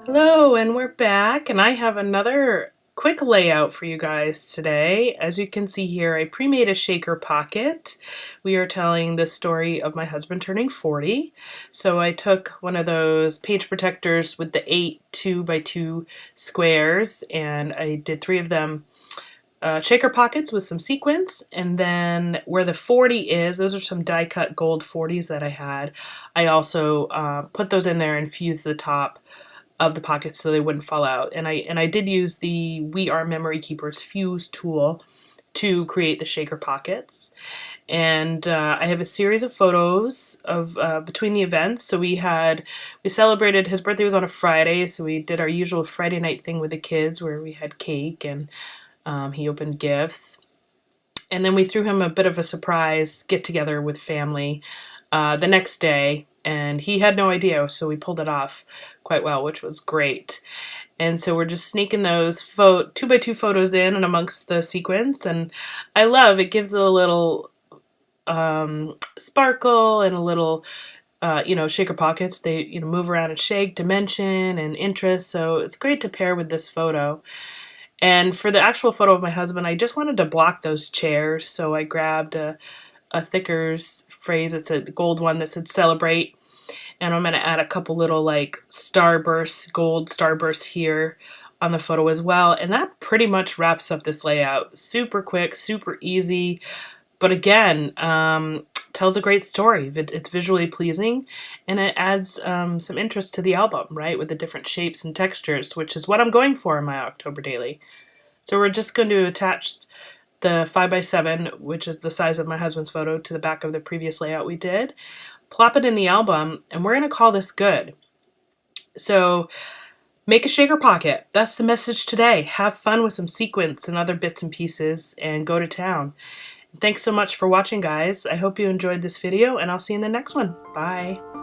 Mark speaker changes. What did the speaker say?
Speaker 1: Hello, and we're back, and I have another quick layout for you guys today. As you can see here, I pre-made a shaker pocket. We are telling the story of my husband turning 40. So I took one of those page protectors with the 8 2x2 squares, and I did 3 of them shaker pockets with some sequins, and then where the 40 is, those are some die cut gold 40s that I had. I also put those in there and fused the top of the pockets so they wouldn't fall out. And I did use the We Are Memory Keepers fuse tool to create the shaker pockets. And I have a series of photos of between the events. So we celebrated, his birthday was on a Friday, so we did our usual Friday night thing with the kids where we had cake and he opened gifts. And then we threw him a bit of a surprise get together with family the next day, and he had no idea, so we pulled it off quite well, which was great. And so we're just sneaking those 2x2 photos in and amongst the sequence, and I love it. Gives it a little sparkle and a little shaker pockets. They move around and shake, dimension and interest, so it's great to pair with this photo. And for the actual photo of my husband, I just wanted to block those chairs, so I grabbed a Thicker's phrase. It's a gold one that said celebrate, and I'm going to add a couple little like starbursts, gold starbursts here on the photo as well. And that pretty much wraps up this layout. Super quick, super easy, but again, tells a great story. It's visually pleasing, and it adds some interest to the album, right, with the different shapes and textures, which is what I'm going for in my October daily. So we're just going to attach the 5x7, which is the size of my husband's photo, to the back of the previous layout we did. Plop it in the album, and we're going to call this good. So make a shaker pocket. That's the message today. Have fun with some sequins and other bits and pieces, and go to town. Thanks so much for watching, guys. I hope you enjoyed this video, and I'll see you in the next one. Bye.